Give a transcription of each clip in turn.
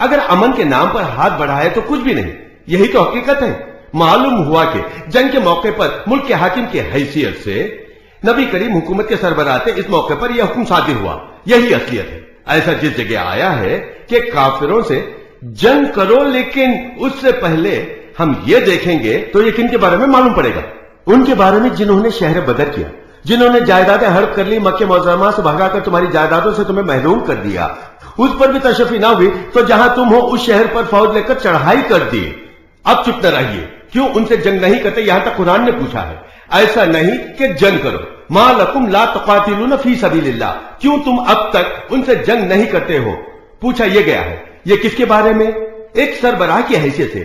اگر امن کے نام پر ہاتھ بڑھائے تو کچھ بھی نہیں. یہی تو حقیقت ہے. معلوم ہوا کہ جنگ کے موقع پر ملک کے حاکم کی حیثیت سے نبی کریم حکومت کے سربراہ تھے. اس موقع پر یہ حکم صادر ہوا. یہی اصلیت ہے. ایسا جس جگہ آیا ہے کہ کافروں سے جنگ کرو، لیکن اس سے پہلے ہم یہ دیکھیں گے تو یہ کن کے بارے میں معلوم پڑے گا؟ ان کے بارے میں جنہوں نے شہر بدر کیا، جنہوں نے جائیدادیں ہڑپ کر لی، مکہ معظمہ سے بھگا کر تمہاری جائیدادوں سے تمہیں محروم کر دیا. اس پر بھی تشفی نہ ہوئی تو جہاں تم ہو اس شہر پر فوج لے کر چڑھائی کر دی. اب چپ نہ رہیے. کیوں ان سے جنگ نہیں کرتے؟ یہاں تک قرآن نے پوچھا ہے. ایسا نہیں کہ جنگ کرو. ما لکم لا تقاتلون فی سبیل اللہ. کیوں تم اب تک ان سے جنگ نہیں کرتے ہو؟ پوچھا یہ گیا ہے. یہ کس کے بارے میں؟ ایک سربراہ کی حیثیت سے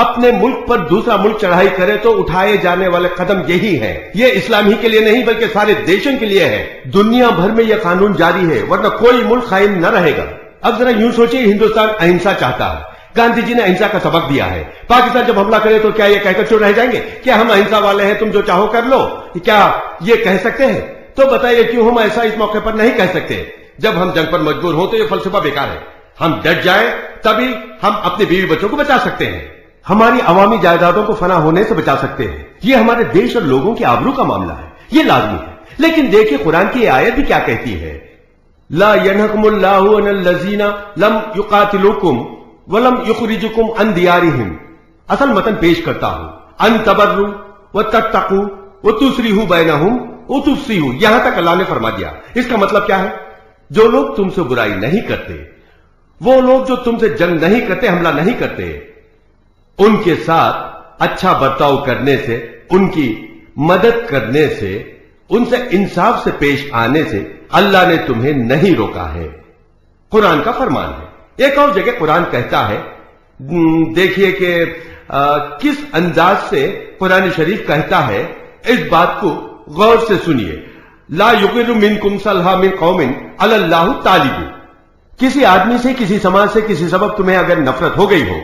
اپنے ملک پر دوسرا ملک چڑھائی کرے تو اٹھائے جانے والے قدم یہی ہے. یہ اسلام ہی کے لیے نہیں بلکہ سارے دیشوں کے لیے ہے. دنیا بھر میں یہ قانون جاری ہے، ورنہ کوئی ملک قائم نہ رہے گا. اب ذرا یوں سوچیں، ہندوستان اہنسا چاہتا ہے. گاندھی جی نے اہنسا کا سبق دیا ہے. پاکستان جب حملہ کرے تو کیا یہ کہہ کر چپ رہ جائیں گے کہ ہم اہنسا والے ہیں، تم جو چاہو کر لو؟ کیا یہ کہہ سکتے ہیں؟ تو بتائیے کیوں ہم ایسا اس موقع پر نہیں کہہ سکتے؟ جب ہم جنگ پر مجبور ہوں تو یہ فلسفہ بیکار ہے. ہم ڈٹ جائیں تبھی ہم اپنے بیوی بچوں کو بچا سکتے ہیں، ہماری عوامی جائیدادوں کو فنا ہونے سے بچا سکتے ہیں. یہ ہمارے دیش اور لوگوں کی آبرو کا معاملہ ہے، یہ لازمی ہے. لیکن دیکھیے قرآن کی یہ آیت بھی کیا کہتی ہے. لا ينهكم الله عن الذين لم يقاتلوكم ولم يخرجوكم عن ديارهم. اصل متن پیش کرتا ہوں. ان تبروا وتتقوا وتصلحوا بينهم وتفصحوا. یہاں تک اللہ نے فرما دیا. اس کا مطلب کیا ہے؟ جو لوگ تم سے برائی نہیں کرتے، وہ لوگ جو تم سے جنگ نہیں کرتے، حملہ نہیں کرتے، ان کے ساتھ اچھا برتاؤ کرنے سے، ان کی مدد کرنے سے، ان سے انصاف سے پیش آنے سے اللہ نے تمہیں نہیں روکا ہے. قرآن کا فرمان ہے. ایک اور جگہ قرآن کہتا ہے، دیکھیے کہ کس انداز سے قرآن شریف کہتا ہے. اس بات کو غور سے سنیے. لا یقر منکم صلح من قوم علی اللہ طالب. کسی آدمی سے، کسی سماج سے، کسی سبب تمہیں اگر نفرت ہو گئی ہو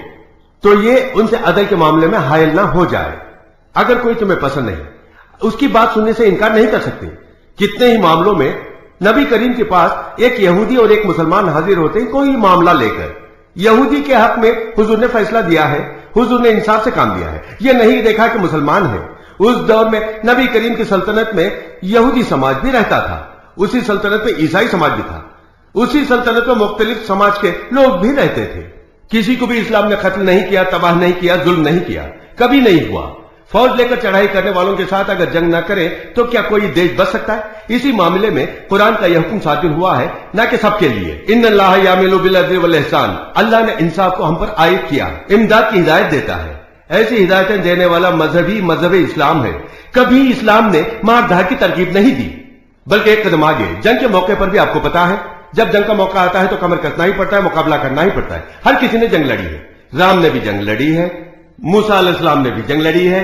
تو یہ ان سے عدل کے معاملے میں حائل نہ ہو جائے. اگر کوئی تمہیں پسند نہیں، اس کی بات سننے سے انکار نہیں کر سکتے. کتنے ہی معاملوں میں نبی کریم کے پاس ایک یہودی اور ایک مسلمان حاضر ہوتے ہیں کوئی معاملہ لے کر. یہودی کے حق میں حضور نے فیصلہ دیا ہے، حضور نے انصاف سے کام دیا ہے. یہ نہیں دیکھا کہ مسلمان ہے. اس دور میں نبی کریم کی سلطنت میں یہودی سماج بھی رہتا تھا، اسی سلطنت میں عیسائی سماج بھی تھا، اسی سلطنت میں مختلف سماج کے لوگ بھی رہتے تھے. کسی کو بھی اسلام نے قتل نہیں کیا، تباہ نہیں کیا، ظلم نہیں کیا، کبھی نہیں ہوا. فوج لے کر چڑھائی کرنے والوں کے ساتھ اگر جنگ نہ کرے تو کیا کوئی دیش بچ سکتا ہے؟ اسی معاملے میں قرآن کا یہ حکم صادر ہوا ہے، نہ کہ سب کے لیے. ان اللہ یعمل بالعدل والاحسان. اللہ نے انصاف کو ہم پر عائد کیا، امداد کی ہدایت دیتا ہے. ایسی ہدایتیں دینے والا مذہب اسلام ہے. کبھی اسلام نے مار دھاڑ کی ترغیب نہیں دی، بلکہ ایک قدم آگے. جنگ کے موقع پر بھی آپ کو پتا ہے، جب جنگ کا موقع آتا ہے تو کمر کسنا ہی پڑتا ہے، مقابلہ کرنا ہی پڑتا ہے. ہر کسی نے جنگ لڑی ہے. رام نے بھی جنگ لڑی ہے، موسیٰ علیہ السلام نے بھی جنگ لڑی ہے،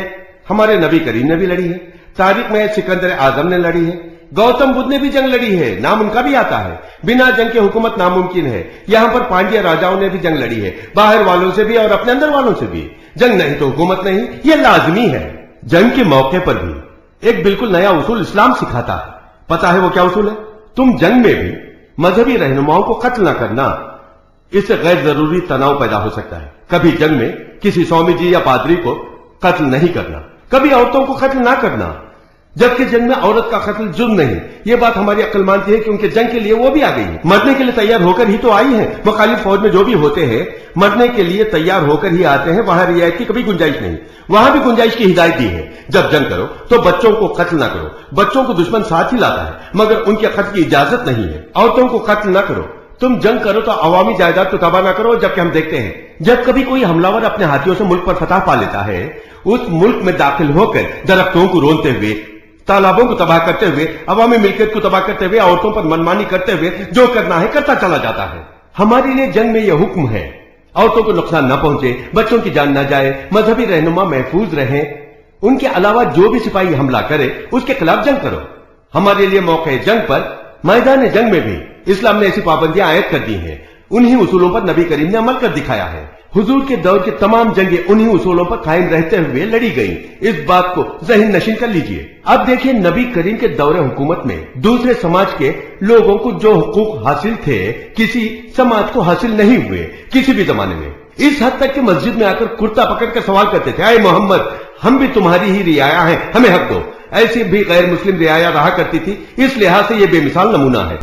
ہمارے نبی کریم نے بھی لڑی ہے. تاریخ میں سکندر اعظم نے لڑی ہے، گوتم بدھ نے بھی جنگ لڑی ہے. نام ان کا بھی آتا ہے. بنا جنگ کے حکومت ناممکن ہے. یہاں پر پانڈیا راجاؤں نے بھی جنگ لڑی ہے، باہر والوں سے بھی اور اپنے اندر والوں سے بھی. جنگ نہیں تو حکومت نہیں، یہ لازمی ہے. جنگ کے موقع پر بھی ایک بالکل نیا اصول اسلام سکھاتا ہے. پتا ہے وہ کیا اصول ہے؟ تم جنگ میں بھی مذہبی رہنماؤں کو قتل نہ کرنا. اس سے غیر ضروری تناؤ پیدا ہو سکتا ہے. کبھی جنگ میں کسی سوامی جی یا پادری کو قتل نہیں کرنا، کبھی عورتوں کو قتل نہ کرنا، جبکہ جنگ میں عورت کا قتل جرم نہیں. یہ بات ہماری عقل مانتی ہے کیونکہ جنگ کے لیے وہ بھی آ گئی ہے، مرنے کے لیے تیار ہو کر ہی تو آئی ہے. مخالف فوج میں جو بھی ہوتے ہیں مرنے کے لیے تیار ہو کر ہی آتے ہیں. وہاں رعایت کی کبھی گنجائش نہیں، وہاں بھی گنجائش کی ہدایت دی ہے. جب جنگ کرو تو بچوں کو قتل نہ کرو. بچوں کو دشمن ساتھ ہی لاتا ہے مگر ان کے قتل کی اجازت نہیں ہے. عورتوں کو قتل نہ کرو. تم جنگ کرو تو عوامی جائیداد کو تباہ نہ کرو. جبکہ ہم دیکھتے ہیں جب کبھی کوئی حملہ اپنے ہاتھیوں سے ملک پر فتح پا لیتا ہے، اس ملک میں داخل ہو کر درختوں کو رونتے ہوئے، تالابوں کو تباہ کرتے ہوئے، عوامی ملکیت کو تباہ کرتے ہوئے، عورتوں پر منمانی کرتے ہوئے جو کرنا ہے کرتا چلا جاتا ہے. ہمارے لیے جنگ میں یہ حکم ہے عورتوں کو نقصان نہ پہنچے، بچوں کی جان نہ جائے، مذہبی رہنما محفوظ رہیں. ان کے علاوہ جو بھی سپاہی حملہ کرے اس کے خلاف جنگ کرو. ہمارے لیے موقع جنگ پر میدان جنگ میں بھی اسلام نے ایسی پابندیاں عائد کر دی ہیں. انہی اصولوں پر نبی کریم نے عمل کر دکھایا ہے. حضور کے دور کی تمام جنگیں انہی اصولوں پر قائم رہتے ہوئے لڑی گئیں. اس بات کو ذہن نشین کر لیجئے. اب دیکھیں نبی کریم کے دور حکومت میں دوسرے سماج کے لوگوں کو جو حقوق حاصل تھے کسی سماج کو حاصل نہیں ہوئے کسی بھی زمانے میں. اس حد تک کہ مسجد میں آ کر کرتا پکڑ کر سوال کرتے تھے، اے محمد ہم بھی تمہاری ہی رعایا ہیں، ہمیں حق دو. ایسی بھی غیر مسلم رعایا رہا کرتی تھی. اس لحاظ سے یہ بے مثال نمونہ ہے.